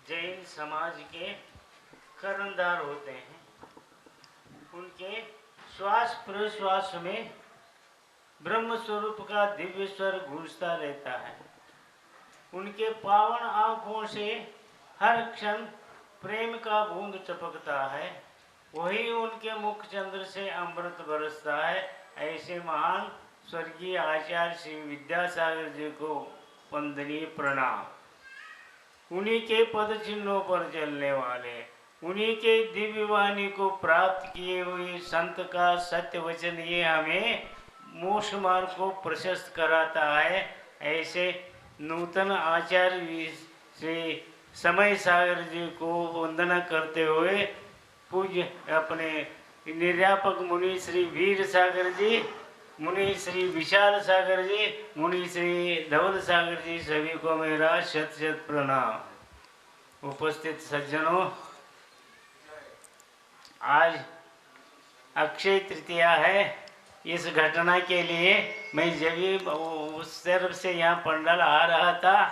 जैन समाज के कर्णधार होते हैं। उनके श्वास प्रश्वास में ब्रह्म स्वरूप का दिव्य स्वर गूंजता रहता है। उनके पावन आंखों से हर क्षण प्रेम का बूंद टपकता है। वही उनके मुख चंद्र से अमृत बरसता है। ऐसे महान स्वर्गीय आचार्य श्री विद्यासागर जी को वंदनीय प्रणाम। उन्हीं के पद चिन्हों पर चलने वाले, उन्हीं के दिव्य वाणी को प्राप्त किए हुए संत का सत्य वचन ये हमें मोक्ष मार्ग को प्रशस्त कराता है। ऐसे नूतन आचार्य श्री समय सागर जी को वंदना करते हुए पूज्य अपने निर्यापक मुनि श्री वीर सागर जी, मुनि श्री विशाल सागर जी, मुनि श्री धवल सागर जी, सभी को मेरा शत शत प्रणाम। उपस्थित सज्जनों, आज अक्षय तृतीया है। इस घटना के लिए मैं जब भी उस तरफ से यहाँ पंडाल आ रहा था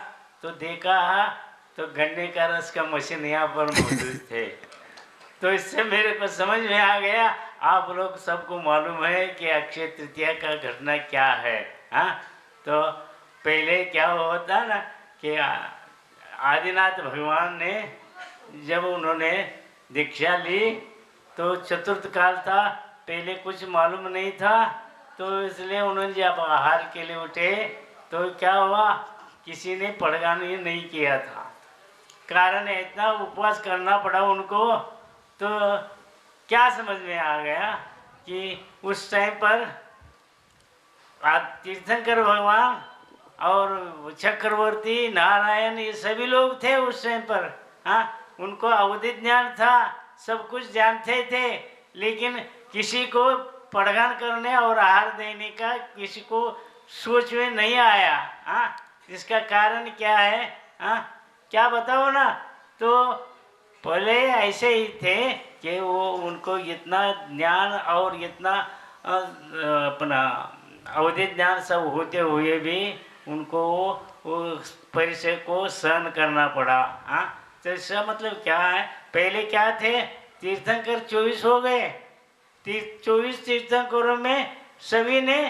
तो देखा तो गन्ने का रस का मशीन यहाँ पर मौजूद थे। तो इससे मेरे को समझ में आ गया, आप लोग सबको मालूम है कि अक्षय तृतीया का घटना क्या है। हाँ, तो पहले क्या होता ना कि आदिनाथ भगवान ने जब उन्होंने दीक्षा ली तो चतुर्थ काल था, पहले कुछ मालूम नहीं था, तो इसलिए उन्होंने जब आहार के लिए उठे तो क्या हुआ, किसी ने पड़गान नहीं किया था। कारण इतना उपवास करना पड़ा उनको। तो क्या समझ में आ गया कि उस टाइम पर तीर्थंकर भगवान और चक्रवर्ती नारायण ये सभी लोग थे उस टाइम पर। हाँ, उनको अवधि ज्ञान था, सब कुछ जानते थे, लेकिन किसी को पड़गान करने और आहार देने का किसी को सोच में नहीं आया। हाँ, इसका कारण क्या है? हाँ, क्या बताओ ना। तो पहले ऐसे ही थे कि वो उनको इतना ज्ञान और इतना अपना अवधि ज्ञान सब होते हुए भी उनको वो परिचय को सहन करना पड़ा। हाँ, तो इसका मतलब क्या है, पहले क्या थे, तीर्थंकर 24 हो गए। 24 तीर्थंकरों में सभी ने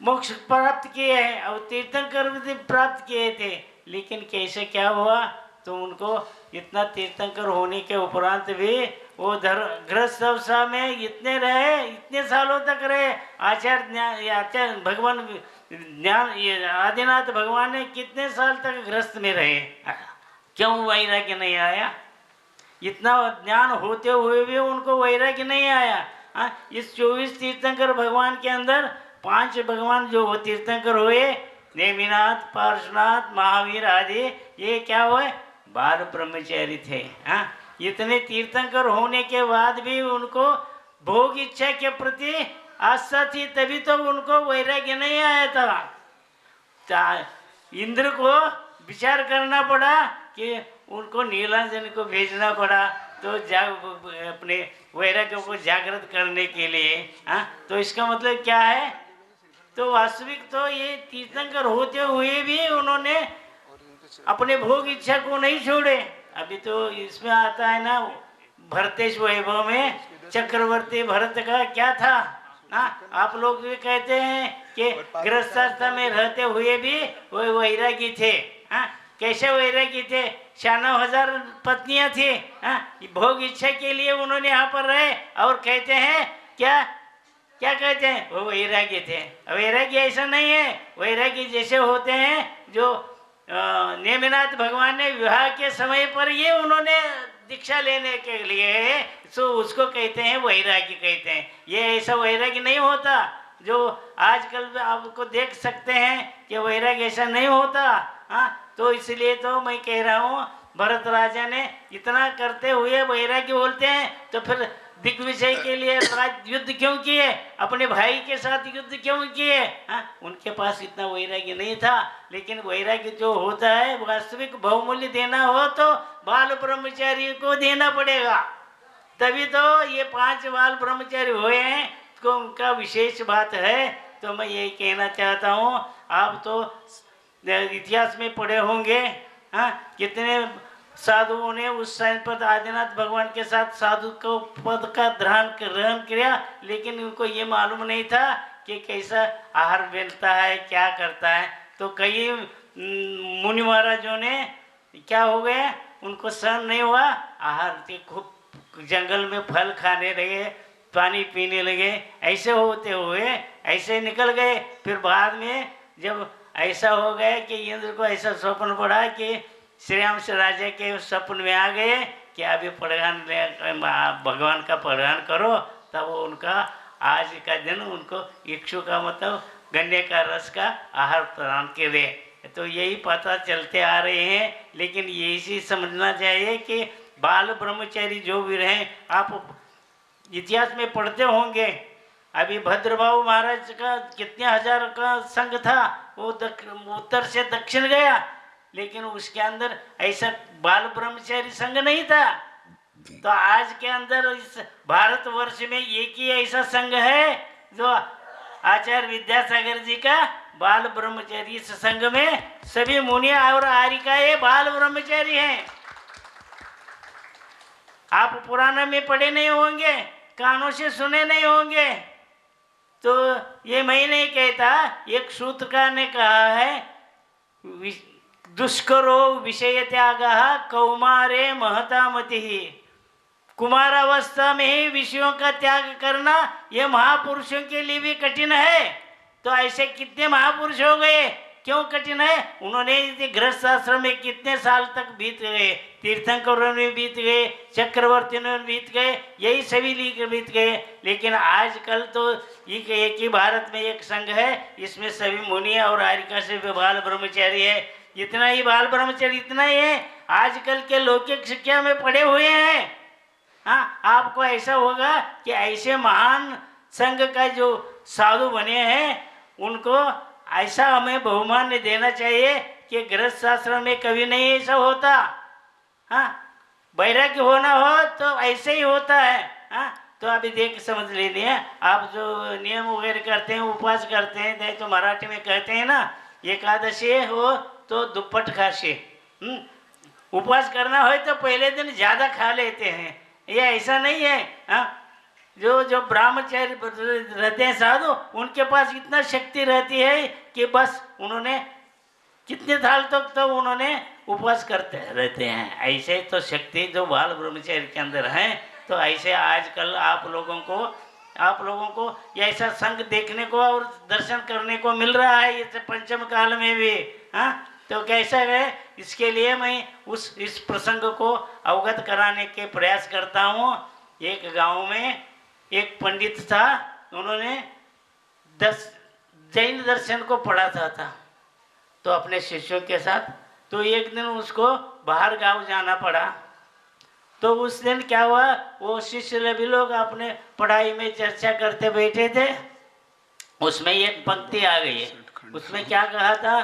मोक्ष प्राप्त किए हैं और तीर्थंकर भी प्राप्त किए थे, लेकिन कैसे क्या हुआ, तो उनको इतना तीर्थंकर होने के उपरांत भी वो गृहस्थ अवस्था में इतने रहे, इतने सालों तक रहे। आचार्य भगवान ज्ञान आदिनाथ भगवान ने कितने साल तक गृहस्थ में रहे, क्यों वैराग्य नहीं आया? इतना ज्ञान होते हुए भी उनको वैराग्य नहीं आया। इस 24 तीर्थंकर भगवान के अंदर 5 भगवान जो तीर्थंकर हुए, नेमिनाथ, पार्श्वनाथ, महावीर आदि, ये क्या हुए, 12 ब्रह्मचारी थे। इतने तीर्थंकर होने के बाद भी उनको भोग इच्छा के प्रति आस्था थी, तभी तो उनको वैराग्य नहीं आया था। इंद्र को विचार करना पड़ा कि उनको नीलांजन को भेजना पड़ा, तो अपने वैराग्य को जागृत करने के लिए। तो इसका मतलब क्या है, तो वास्तविक तो ये तीर्थंकर होते हुए भी उन्होंने अपने भोग इच्छा को नहीं छोड़े। अभी तो इसमें आता है ना, भरतेश वैभव में चक्रवर्ती भरत का क्या था। आप लोग भी कहते हैं कि गृहस्थाश्रम में रहते हुए भी वो वैरागी थे। कैसे वैरागी थे, 96,000 पत्नियां थी। भोग इच्छा के लिए उन्होंने यहाँ पर रहे और कहते हैं क्या क्या कहते हैं, वो वैरागी थे। वैरागी ऐसा नहीं है, वैरागी जैसे होते हैं जो नेमिनाथ भगवान ने विवाह के समय पर ये उन्होंने दीक्षा लेने के लिए, सो उसको कहते हैं वैरागी कहते हैं। ये ऐसा वैरागी नहीं होता जो आजकल आपको देख सकते हैं कि वैरागी ऐसा नहीं होता। तो इसलिए तो मैं कह रहा हूँ, भरत राजा ने इतना करते हुए वैरागी बोलते हैं, तो फिर दिग्विजय के लिए युद्ध क्यों किए, अपने भाई के साथ युद्ध क्यों किए? उनके पास इतना वैराग्य नहीं था। लेकिन वैराग्य जो होता है, वास्तविक बहुमूल्य देना हो तो बाल ब्रह्मचारी को देना पड़ेगा, तभी तो ये 5 बाल ब्रह्मचारी हुए हैं। तो उनका विशेष बात है। तो मैं यही कहना चाहता हूँ, आप तो इतिहास में पढ़े होंगे, कितने साधुओं ने उस समय पर आदिनाथ भगवान के साथ साधु को पद का ग्रहण किया, लेकिन उनको ये मालूम नहीं था कि कैसा आहार मिलता है, क्या करता है। तो कई मुनि महाराजों ने क्या हो गए, उनको सहन नहीं हुआ, आहार के खूब जंगल में फल खाने लगे, पानी पीने लगे, ऐसे होते हुए ऐसे निकल गए। फिर बाद में जब ऐसा हो गया कि इंद्र को ऐसा स्वप्न पड़ा कि श्री राम से राजा के स्वप्न में आ गए कि अभी प्रधान भगवान का प्रधान करो, तब वो उनका आज का दिन उनको इक्षु का मतलब गन्ने का रस का आहार प्रदान के लिए। तो यही पता चलते आ रहे हैं। लेकिन यही समझना चाहिए कि बाल ब्रह्मचारी जो भी रहे, आप इतिहास में पढ़ते होंगे, अभी भद्रबाहु महाराज का कितने हजार का संघ था, वो उत्तर से दक्षिण गया, लेकिन उसके अंदर ऐसा बाल ब्रह्मचारी संघ नहीं था। तो आज के अंदर इस भारतवर्ष में एक ही ऐसा संघ है जो आचार्य विद्यासागर जी का बाल ब्रह्मचारी। इस संघ में सभी मुनि और आर्यिकाएं बाल ब्रह्मचारी हैं। आप पुराना में पढ़े नहीं होंगे, कानों से सुने नहीं होंगे। तो ये मैं नहीं कहता, एक सूत्रकार ने कहा है, दुष्करो विषय त्याग कौमारे महता मति। कुमारावस्था में ही विषयों का त्याग करना यह महापुरुषों के लिए भी कठिन है। तो ऐसे कितने महापुरुष हो गए, क्यों कठिन है? उन्होंने गृहस्थ आश्रम में कितने साल तक बीत गए, तीर्थंकरों में बीत गए, चक्रवर्ती में बीत गए, यही सभी लीग बीत गए। लेकिन आजकल तो एक ही भारत में एक संघ है, इसमें सभी मुनि और आर्यिका से बाल ब्रह्मचारी है। इतना ही बाल ब्रह्मचारी इतना ही है, आजकल के लौकिक शिक्षा में पढ़े हुए हैं। हाँ, आपको ऐसा होगा कि ऐसे महान संघ का जो साधु बने हैं, उनको ऐसा हमें बहुमान देना चाहिए कि गृहस्थ शास्त्र में कभी नहीं ऐसा होता। हाँ, वैराग्य होना हो तो ऐसे ही होता है। हाँ, तो अभी देख समझ लीजिए, आप जो नियम वगैरह करते हैं, उपवास करते हैं, नहीं तो मराठी में कहते हैं ना, एकादशी हो तो दुप्पट खाशी। उपवास करना हो तो पहले दिन ज़्यादा खा लेते हैं, ये ऐसा नहीं है। हाँ, जो ब्रह्मचारी रहते हैं साधु, उनके पास इतना शक्ति रहती है कि बस उन्होंने कितने साल तक तो उन्होंने उपवास करते रहते हैं। ऐसे तो शक्ति जो बाल ब्रह्मचारी के अंदर है। तो ऐसे आजकल आप लोगों को ऐसा संघ देखने को और दर्शन करने को मिल रहा है इस पंचम काल में भी। हाँ, तो कैसा है, इसके लिए मैं इस प्रसंग को अवगत कराने के प्रयास करता हूँ। एक गांव में एक पंडित था, उन्होंने 10 जैन दर्शन को पढ़ाता था तो अपने शिष्यों के साथ। तो एक दिन उसको बाहर गांव जाना पड़ा। तो उस दिन क्या हुआ, वो शिष्य सभी लोग अपने पढ़ाई में चर्चा करते बैठे थे, उसमें एक पंक्ति आ गई है। उसमें क्या कहा था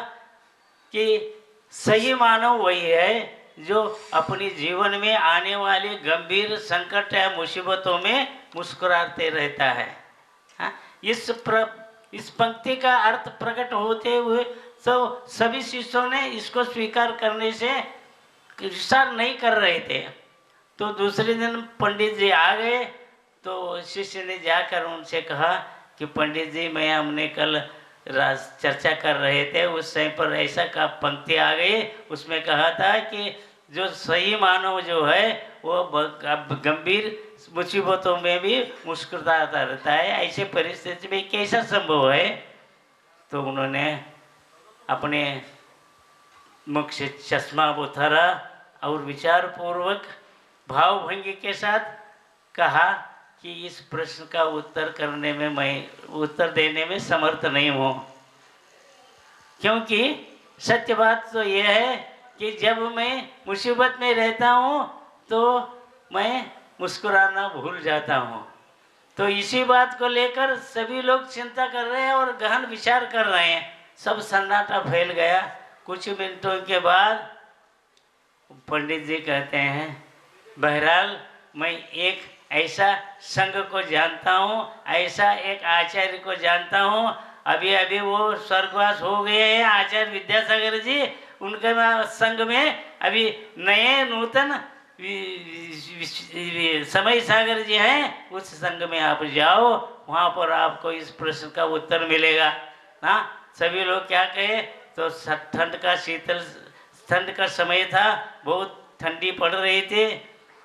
कि सही मानव वही है जो अपनी जीवन में आने वाले गंभीर संकट या मुसीबतों में मुस्कुराते रहता है। हाँ? इस पंक्ति का अर्थ प्रकट होते हुए तो सभी शिष्यों ने इसको स्वीकार करने से विचार नहीं कर रहे थे। तो दूसरे दिन पंडित जी आ गए, तो शिष्य ने जाकर उनसे कहा कि पंडित जी, हमने कल चर्चा कर रहे थे, उस समय पर ऐसा का पंक्ति आ गई, उसमें कहा था कि जो सही मानव जो है वो गंभीर मुसीबतों में भी मुस्कुराता रहता है, ऐसे परिस्थिति में कैसा संभव है? तो उन्होंने अपने मुख से चश्मा उतारा और विचार पूर्वक भावभंगी के साथ कहा कि इस प्रश्न का उत्तर देने में समर्थ नहीं हूँ, क्योंकि सत्य बात तो यह है कि जब मैं मुसीबत में रहता हूँ तो मैं मुस्कुराना भूल जाता हूँ। तो इसी बात को लेकर सभी लोग चिंता कर रहे हैं और गहन विचार कर रहे हैं। सब सन्नाटा फैल गया। कुछ मिनटों के बाद पंडित जी कहते हैं, बहरहाल मैं एक ऐसा संघ को जानता हूँ, ऐसा एक आचार्य को जानता हूँ, अभी वो स्वर्गवास हो गए हैं आचार्य विद्यासागर जी, उनके संघ में अभी नए नूतन समय सागर जी हैं, उस संघ में आप जाओ, वहाँ पर आपको इस प्रश्न का उत्तर मिलेगा। हाँ, सभी लोग क्या कहे तो ठंड का समय था, बहुत ठंडी पड़ रही थी,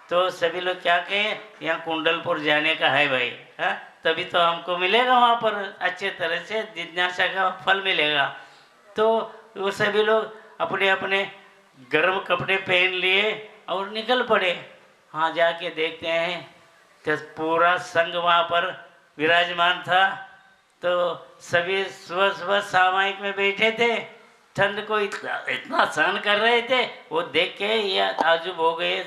तो सभी लोग क्या कहे यहाँ कुंडलपुर जाने का है भाई। हाँ, तभी तो हमको मिलेगा वहाँ पर अच्छे तरह से जिज्ञासा का फल मिलेगा। तो वो सभी लोग अपने अपने गर्म कपड़े पहन लिए और निकल पड़े। हाँ, जाके देखते हैं तो पूरा संघ वहाँ पर विराजमान था। तो सभी सुबह सुबह सामायिक में बैठे थे, ठंड को इतना सहन कर रहे थे। वो देख के ये ताजुब हो गए,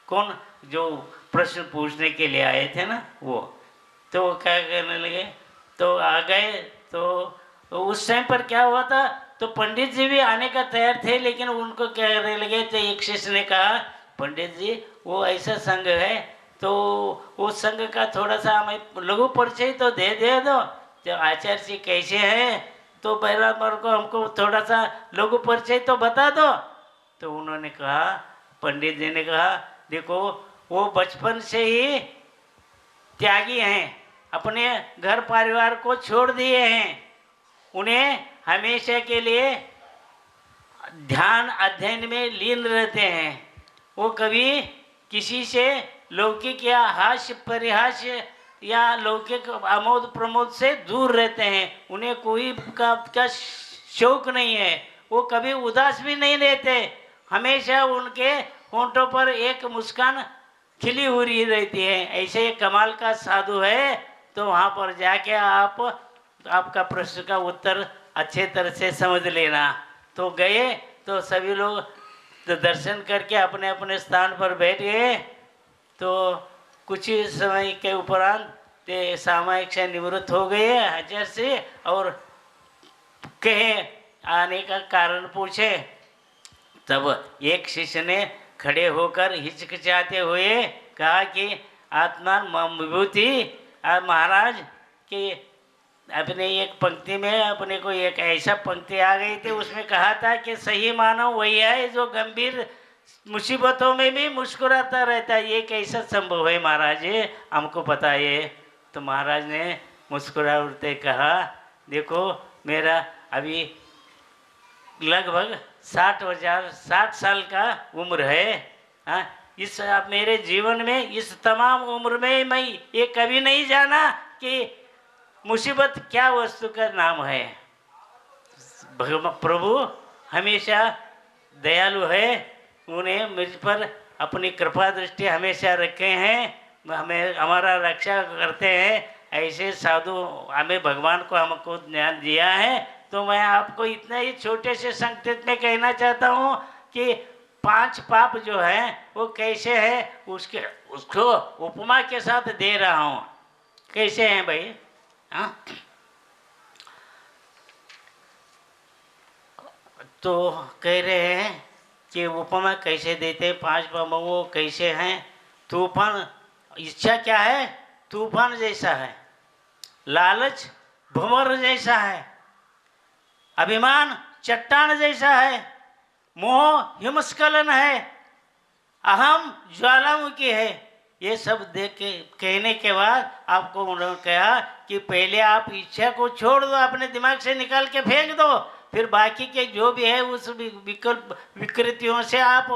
कौन जो प्रश्न पूछने के लिए आए थे ना वो, तो वो क्या करने लगे, तो आ गए। तो उस टाइम पर क्या हुआ था, तो पंडित जी भी आने का तैयार थे, लेकिन उनको क्या करने लगे, तो एक शिष्य ने कहा पंडित जी वो ऐसा संघ है, तो उस संघ का थोड़ा सा हमें लघु परिचय तो दे दो, तो आचार्य जी कैसे हैं, तो बराबर को हमको थोड़ा सा लघु परिचय तो बता दो। तो उन्होंने कहा, पंडित जी ने कहा देखो वो बचपन से ही त्यागी हैं, अपने घर परिवार को छोड़ दिए हैं, उन्हें हमेशा के लिए ध्यान अध्ययन में लीन रहते हैं। वो कभी किसी से लौकिक या हास्य परिहास्य या लौकिक आमोद प्रमोद से दूर रहते हैं, उन्हें कोई का शौक नहीं है, वो कभी उदास भी नहीं रहते, हमेशा उनके होंठों पर एक मुस्कान खिली हुई रहती है। ऐसे कमाल का साधु है, तो वहाँ पर जाके आपका प्रश्न का उत्तर अच्छे तरह से समझ लेना। तो गए, तो सभी लोग तो दर्शन करके अपने अपने स्थान पर बैठ गए। तो कुछ ही समय के उपरांत ते सामायिक से निवृत्त हो गए आचार्य से, और कहे आने का कारण पूछे। तब एक शिष्य ने खड़े होकर हिचकिचाते हुए कहा कि आत्मा विभूति महाराज कि अपने एक पंक्ति में अपने को एक ऐसा पंक्ति आ गई थी, उसमें कहा था कि सही मानव वही है जो गंभीर मुसीबतों में भी मुस्कुराता रहता है। ये कैसा संभव है महाराज, हमको बताइए। तो महाराज ने मुस्कुराते कहा देखो मेरा अभी लगभग 60 साल का उम्र है। हाँ, इस मेरे जीवन में इस तमाम उम्र में मैं ये कभी नहीं जाना कि मुसीबत क्या वस्तु का नाम है। प्रभु हमेशा दयालु है, उन्हें मुझ पर अपनी कृपा दृष्टि हमेशा रखे हैं, हमें हमारा रक्षा करते हैं। ऐसे साधु हमें भगवान को हमको ज्ञान दिया है। तो मैं आपको इतना ही छोटे से संकेत में कहना चाहता हूँ कि 5 पाप जो है वो कैसे है, उसको उपमा के साथ दे रहा हूँ। कैसे हैं भाई? हाँ, तो कह रहे हैं कि उपमा कैसे देते, 5 पाप वो कैसे हैं। तूफान, इच्छा क्या है, तूफान जैसा है, लालच भंवर जैसा है, अभिमान चट्टान जैसा है, मोह हिमस्खलन है, अहम ज्वालामुखी है। ये सब देख के कहने के बाद आपको उन्होंने कहा कि पहले आप इच्छा को छोड़ दो, अपने दिमाग से निकाल के फेंक दो, फिर बाकी के जो भी है उस विकल्प विकृतियों से आप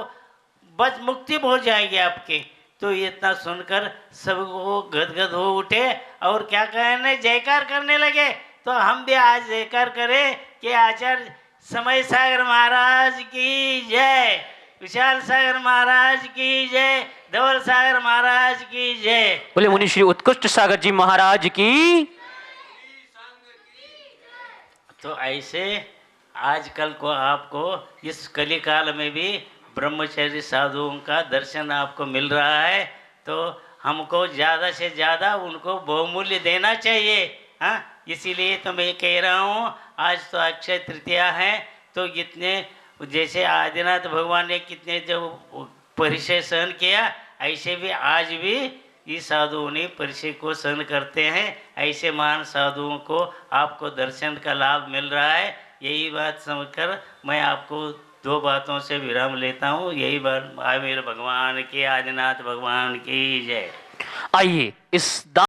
बच मुक्ति हो जाएगी आपकी। तो इतना सुनकर सब वो गदगद हो उठे और क्या कहने, जयकार करने लगे। तो हम भी आज जयकार करें कि आचार्य समय सागर महाराज की जय, विशाल सागर महाराज की जय, धवल सागर महाराज की जय। बोले मुनि श्री उत्कृष्ट सागर जी महाराज की। तो ऐसे आजकल को आपको इस कली काल में भी ब्रह्मचारी साधुओं का दर्शन आपको मिल रहा है। तो हमको ज़्यादा से ज़्यादा उनको बहुमूल्य देना चाहिए। हाँ, इसीलिए तो मैं कह रहा हूँ आज तो अक्षय तृतीया है, तो कितने जैसे आदिनाथ भगवान ने कितने जो परिचय सहन किया, ऐसे भी आज भी ये साधुओं ने परिचय को सहन करते हैं। ऐसे महान साधुओं को आपको दर्शन का लाभ मिल रहा है। यही बात समझकर मैं आपको दो बातों से विराम लेता हूँ। यही बात मेरे भगवान के आदिनाथ भगवान की जय। आइए इस